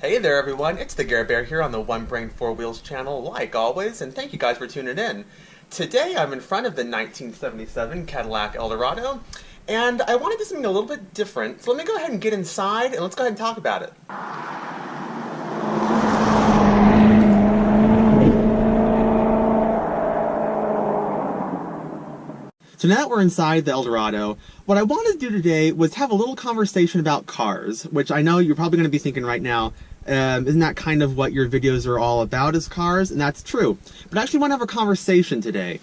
Hey there, everyone. It's the Gare Bear here on the One Brain Four Wheels channel, like always, and thank you guys for tuning in. Today, I'm in front of the 1977 Cadillac Eldorado, and I want to do something a little bit different. So let me go ahead and get inside, and let's go ahead and talk about it. So now that we're inside the Eldorado, what I wanted to do today was have a little conversation about cars, which I know you're probably going to be thinking right now, isn't that kind of what your videos are all about, is cars? And that's true. But I actually want to have a conversation today.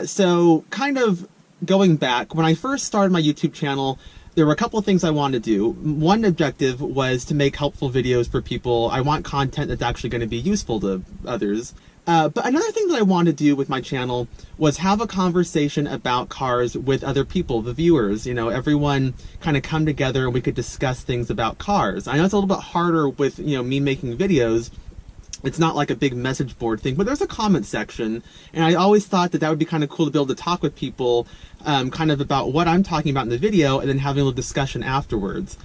So kind of going back, when I first started my YouTube channel, there were a couple of things I wanted to do. One objective was to make helpful videos for people. I want content that's actually going to be useful to others. But another thing that I wanted to do with my channel was have a conversation about cars with other people, the viewers, everyone kind of come together and we could discuss things about cars. I know it's a little bit harder with, me making videos. It's not like a big message board thing, but there's a comment section, and I always thought that would be kind of cool to be able to talk with people kind of about what I'm talking about in the video and then having a little discussion afterwards.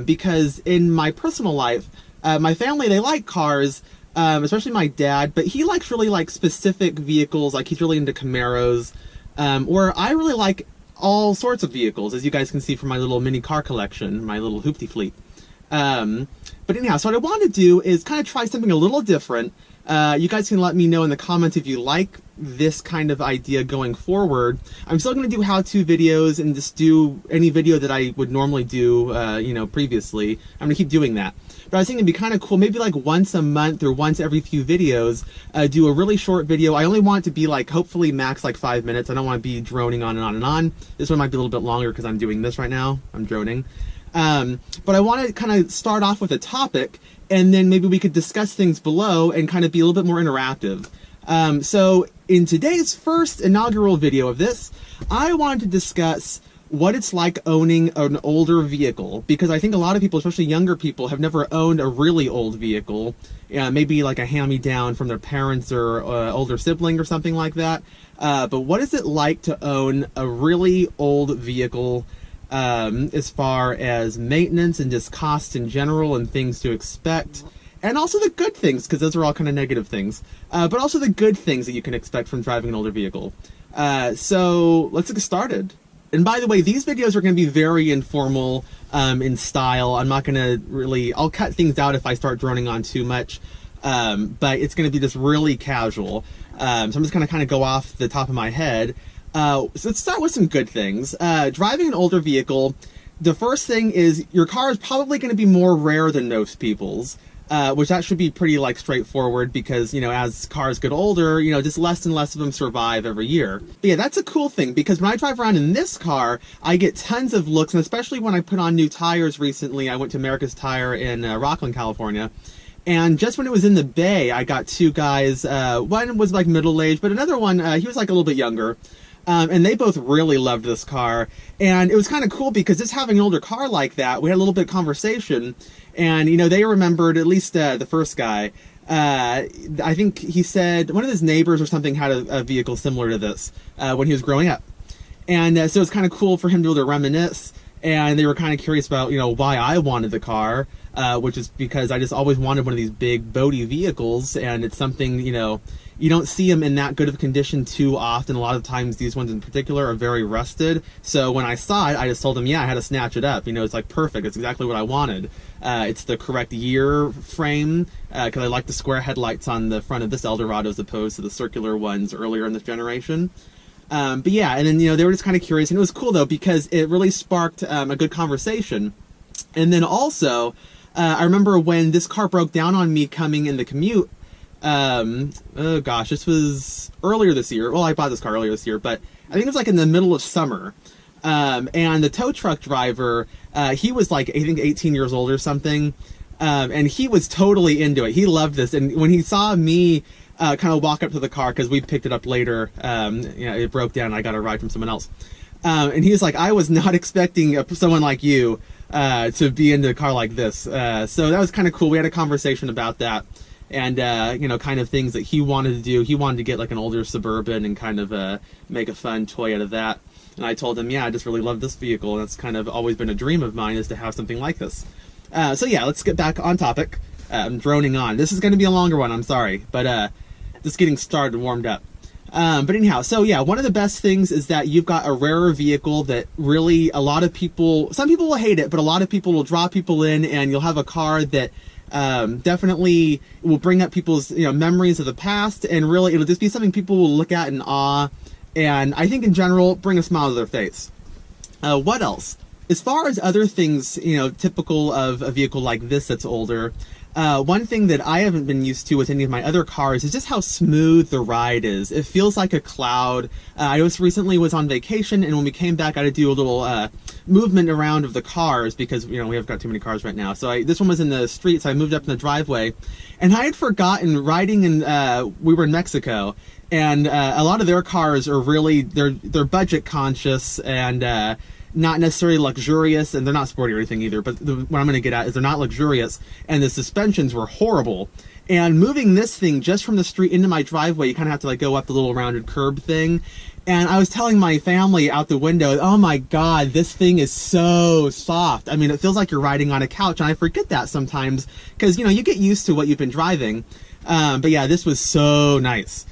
Because in my personal life, my family, they like cars, especially my dad, but he likes really like specific vehicles, like he's really into Camaros, or I really like all sorts of vehicles, as you guys can see from my little mini car collection, my little hoopty fleet. But anyhow, so what I want to do is kind of try something a little different. You guys can let me know in the comments if you like this kind of idea going forward. I'm still going to do how-to videos and just do any video that I would normally do, previously. I'm going to keep doing that. But I was thinking it'd be kind of cool, maybe like once a month or once every few videos, do a really short video. I only want it to be like, hopefully max like 5 minutes. I don't want to be droning on and on and on. This one might be a little bit longer because I'm doing this right now. I'm droning. But I want to kind of start off with a topic, and then maybe we could discuss things below and kind of be a little bit more interactive. So in today's first inaugural video of this, I wanted to discuss what it's like owning an older vehicle, because I think a lot of people, especially younger people, have never owned a really old vehicle, maybe like a hand-me-down from their parents or older sibling or something like that. But what is it like to own a really old vehicle, as far as maintenance and just costs in general and things to expect, and also the good things, because those are all kind of negative things, but also the good things that you can expect from driving an older vehicle. So let's get started. And by the way, these videos are going to be very informal in style. I'm not going to really, I'll cut things out if I start droning on too much, but it's going to be just really casual. So I'm just going to kind of go off the top of my head. So let's start with some good things. Driving an older vehicle, the first thing is your car is probably going to be more rare than most people's, which that should be pretty like straightforward because, as cars get older, just less and less of them survive every year. But yeah, that's a cool thing because when I drive around in this car, I get tons of looks, and especially when I put on new tires recently. I went to America's Tire in Rockland, California. And just when it was in the Bay, I got two guys, one was like middle-aged, but another one, he was like a little bit younger. And they both really loved this car, and it was kind of cool because just having an older car like that, we had a little bit of conversation, and they remembered, at least the first guy, I think he said one of his neighbors or something had a vehicle similar to this when he was growing up, and so it's kind of cool for him to be able to reminisce. And they were kind of curious about, why I wanted the car, which is because I just always wanted one of these big boaty vehicles, and it's something, you don't see them in that good of condition too often. A lot of times these ones in particular are very rusted. So when I saw it, I just told them, yeah, I had to snatch it up. It's like perfect. It's exactly what I wanted. It's the correct year frame, because I like the square headlights on the front of this Eldorado as opposed to the circular ones earlier in this generation. But yeah, and then, they were just kind of curious, and it was cool though, because it really sparked a good conversation. And then also, I remember when this car broke down on me coming in the commute, oh gosh, this was earlier this year. Well, I bought this car earlier this year, but I think it was like in the middle of summer. And the tow truck driver, he was like, I think 18 years old or something. And he was totally into it. He loved this. And when he saw me, kind of walk up to the car, because we picked it up later, it broke down and I got a ride from someone else. And he was like, I was not expecting someone like you, to be into a car like this. So that was kind of cool. We had a conversation about that. And, kind of things that he wanted to do. He wanted to get like an older Suburban and kind of make a fun toy out of that. And I told him, yeah, I just really love this vehicle. And that's kind of always been a dream of mine, is to have something like this. So yeah, let's get back on topic. I'm droning on. This is going to be a longer one, I'm sorry, but just getting started, warmed up. But anyhow, so yeah, one of the best things is that you've got a rarer vehicle that really a lot of people, some people will hate it, but a lot of people will draw people in, and you'll have a car that definitely will bring up people's memories of the past, and really it'll just be something people will look at in awe, and I think in general bring a smile to their face. What else? As far as other things, typical of a vehicle like this that's older, one thing that I haven't been used to with any of my other cars is just how smooth the ride is. It feels like a cloud. I just recently was on vacation, and when we came back, I had to do a little movement around of the cars because, we have got too many cars right now. So this one was in the street, so I moved up in the driveway, and I had forgotten riding in, we were in Mexico, and a lot of their cars are really, they're budget conscious, and not necessarily luxurious, and they're not sporty or anything either, but what I'm going to get at is they're not luxurious, and the suspensions were horrible. And moving this thing just from the street into my driveway, you kind of have to like go up the little rounded curb thing. And I was telling my family out the window, oh my God, this thing is so soft. I mean, it feels like you're riding on a couch, and I forget that sometimes because, you get used to what you've been driving. But yeah, this was so nice.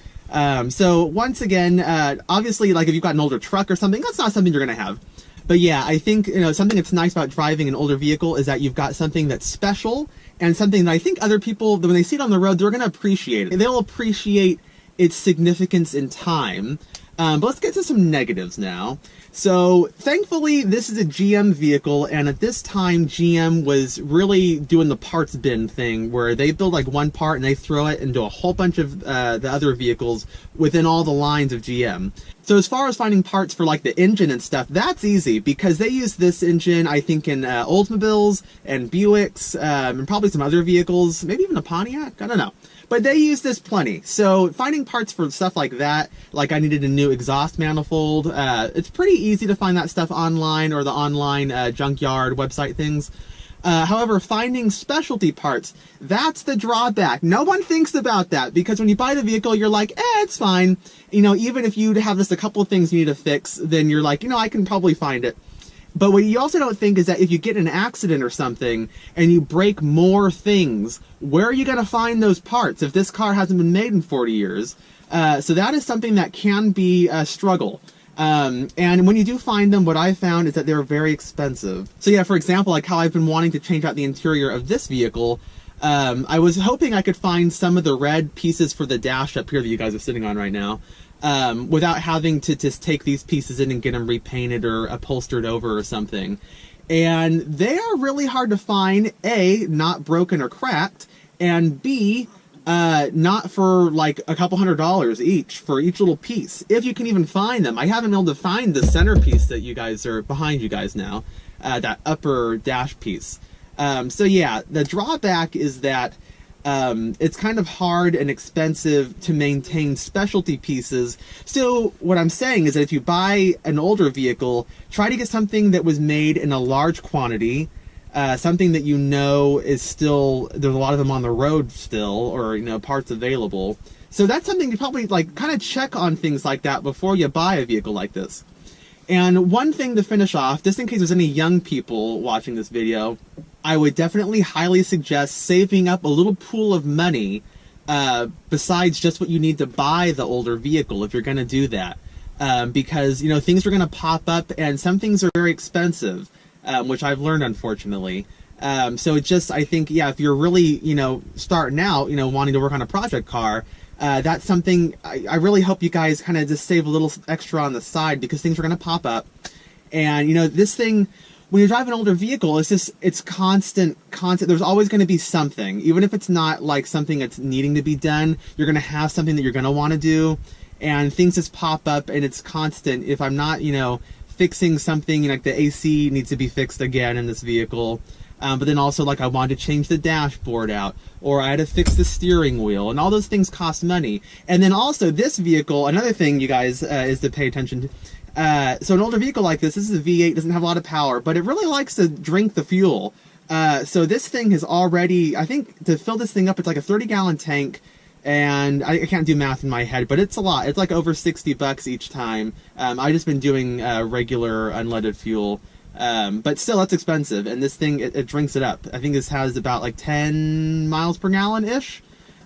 So once again, obviously, like if you've got an older truck or something, that's not something you're going to have. But yeah, I think, something that's nice about driving an older vehicle is that you've got something that's special, and something that I think other people, when they see it on the road, they're going to appreciate it. They'll appreciate its significance in time. But let's get to some negatives now. So thankfully, this is a GM vehicle, and at this time, GM was really doing the parts bin thing, where they build like one part and they throw it into a whole bunch of the other vehicles within all the lines of GM. So as far as finding parts for like the engine and stuff, that's easy because they use this engine, I think, in Oldsmobiles and Buicks, and probably some other vehicles, maybe even a Pontiac, I don't know. But they use this plenty. So finding parts for stuff like that, like I needed a new exhaust manifold, it's pretty easy to find that stuff online or the online junkyard website things. However, finding specialty parts, that's the drawback. No one thinks about that because when you buy the vehicle, you're like, it's fine. Even if you have just a couple of things you need to fix, then you're like, I can probably find it. But what you also don't think is that if you get in an accident or something and you break more things, where are you going to find those parts if this car hasn't been made in 40 years? So that is something that can be a struggle. And when you do find them, what I found is that they're very expensive. So yeah, for example, like how I've been wanting to change out the interior of this vehicle, I was hoping I could find some of the red pieces for the dash up here that you guys are sitting on right now. Without having to just take these pieces in and get them repainted or upholstered over or something. And they are really hard to find, A, not broken or cracked, and B, not for like a couple $100 each for each little piece, if you can even find them. I haven't been able to find the centerpiece that you guys are behind you guys now, that upper dash piece. So yeah, the drawback is that it's kind of hard and expensive to maintain specialty pieces. So what I'm saying is that if you buy an older vehicle, try to get something that was made in a large quantity, something that is still, there's a lot of them on the road still, or parts available. So that's something you probably like kind of check on things like that before you buy a vehicle like this. And one thing to finish off, just in case there's any young people watching this video, I would definitely highly suggest saving up a little pool of money besides just what you need to buy the older vehicle if you're going to do that. Because, things are going to pop up and some things are very expensive, which I've learned, unfortunately. So it's just, I think, yeah, if you're really, starting out, wanting to work on a project car, that's something I really hope you guys kind of just save a little extra on the side because things are going to pop up. And, this thing, when you drive an older vehicle, it's constant. There's always going to be something. Even if it's not like something that's needing to be done, you're going to have something that you're going to want to do. And things just pop up and it's constant. If I'm not, fixing something, like the AC needs to be fixed again in this vehicle. But then also, like, I wanted to change the dashboard out, or I had to fix the steering wheel, and all those things cost money. And then also, this vehicle, another thing, you guys, is to pay attention to. So an older vehicle like this is a V8, doesn't have a lot of power, but it really likes to drink the fuel. So this thing has already, I think, to fill this thing up, it's like a 30-gallon tank, and I can't do math in my head, but it's a lot. It's like over $60 each time. I just been doing regular unleaded fuel. But still, that's expensive, and this thing, it drinks it up. I think this has about like 10 miles per gallon-ish,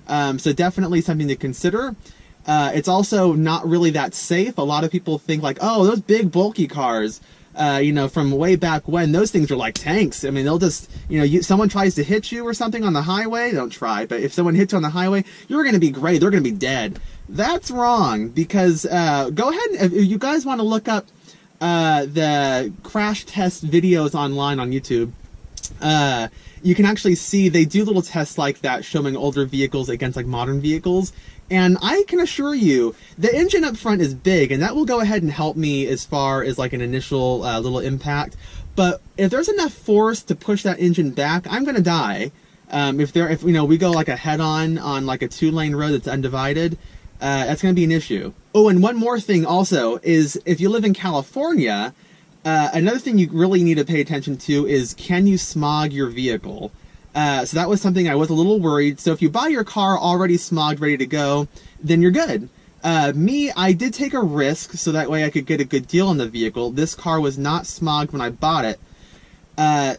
so definitely something to consider. It's also not really that safe. A lot of people think like, oh, those big bulky cars, you know, from way back when, those things are like tanks. I mean, they'll just, you know, someone tries to hit you or something on the highway, don't try, but if someone hits you on the highway, you're going to be great, they're going to be dead. That's wrong, because go ahead, if you guys want to look up the crash test videos online on YouTube, you can actually see they do little tests like that showing older vehicles against like modern vehicles. And I can assure you, the engine up front is big, and that will go ahead and help me as far as like an initial little impact. But if there's enough force to push that engine back, I'm gonna die. If you know, we go like a head-on on like a 2-lane road that's undivided, that's gonna be an issue. Oh, and one more thing also is if you live in California, another thing you really need to pay attention to is, can you smog your vehicle? So that was something I was a little worried. So if you buy your car already smogged, ready to go, then you're good. I did take a risk so that way I could get a good deal on the vehicle. This car was not smogged when I bought it.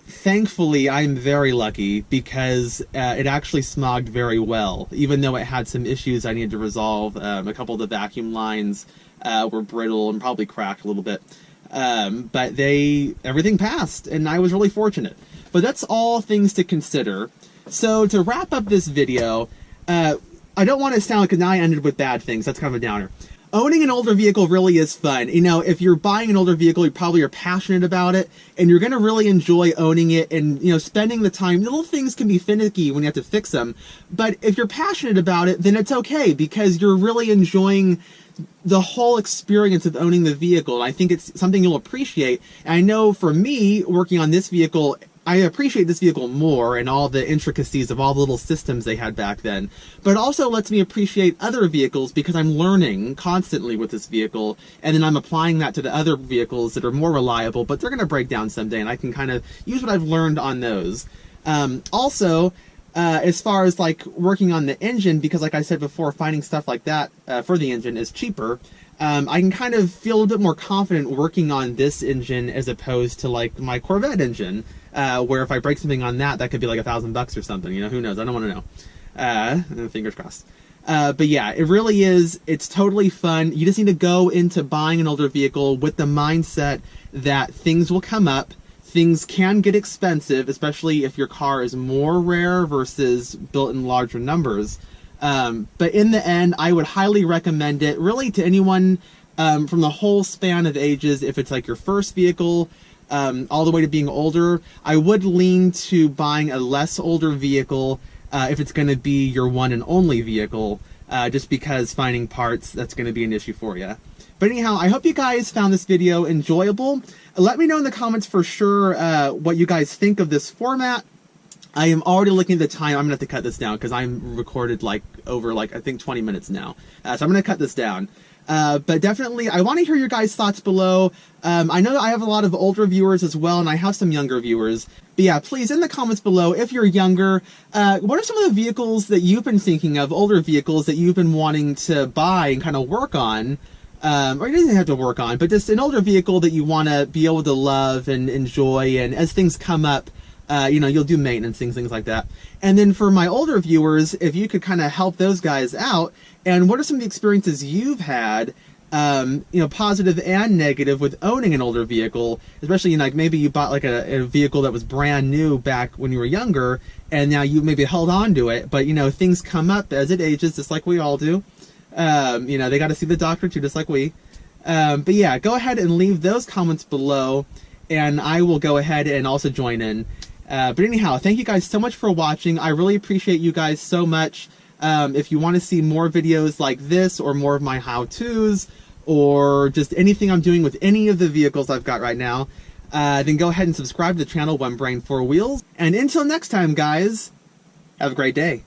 Thankfully, I'm very lucky because it actually smogged very well, even though it had some issues I needed to resolve. A couple of the vacuum lines were brittle and probably cracked a little bit. But everything passed, and I was really fortunate. But that's all things to consider. So to wrap up this video, I don't want to sound like I ended with bad things. That's kind of a downer. Owning an older vehicle really is fun. You know, if you're buying an older vehicle, you probably are passionate about it, and you're going to really enjoy owning it and, you know, spending the time. Little things can be finicky when you have to fix them, but if you're passionate about it, then it's okay, because you're really enjoying the whole experience of owning the vehicle. And I think it's something you'll appreciate. And I know for me, working on this vehicle, I appreciate this vehicle more and all the intricacies of all the little systems they had back then. But it also lets me appreciate other vehicles because I'm learning constantly with this vehicle, and then I'm applying that to the other vehicles that are more reliable, but they're going to break down someday, and I can kind of use what I've learned on those. As far as like working on the engine, because like I said before, finding stuff like that for the engine is cheaper. I can kind of feel a little bit more confident working on this engine as opposed to like my Corvette engine, where if I break something on that could be like $1,000 or something. You know, who knows? I don't want to know. Fingers crossed. But yeah, it really is. It's totally fun. You just need to go into buying an older vehicle with the mindset that things will come up. Things can get expensive, especially if your car is more rare versus built in larger numbers. But in the end, I would highly recommend it really to anyone from the whole span of ages. If it's like your first vehicle, all the way to being older, I would lean to buying a less older vehicle if it's going to be your one and only vehicle, just because finding parts, that's going to be an issue for you. But anyhow, I hope you guys found this video enjoyable. Let me know in the comments for sure what you guys think of this format. I am already looking at the time. I'm going to have to cut this down because I'm recorded like over like I think 20 minutes now. So I'm going to cut this down. But definitely, I want to hear your guys' thoughts below. I know that I have a lot of older viewers as well, and I have some younger viewers. But yeah, please, in the comments below, if you're younger, what are some of the vehicles that you've been thinking of, older vehicles that you've been wanting to buy and kind of work on? Or you doesn't have to work on, but just an older vehicle that you want to be able to love and enjoy, and as things come up, you know, you'll do maintenance, things like that. And then for my older viewers, if you could kind of help those guys out, and what are some of the experiences you've had, you know, positive and negative with owning an older vehicle, especially, you know, like maybe you bought like a vehicle that was brand new back when you were younger, and now you maybe held on to it, but, you know, things come up as it ages, just like we all do. You know, they got to see the doctor too, just like we. But yeah, go ahead and leave those comments below, and I will go ahead and also join in. But anyhow, thank you guys so much for watching. I really appreciate you guys so much. If you want to see more videos like this, or more of my how-tos, or just anything I'm doing with any of the vehicles I've got right now, then go ahead and subscribe to the channel One Brain Four Wheels. And until next time, guys, have a great day.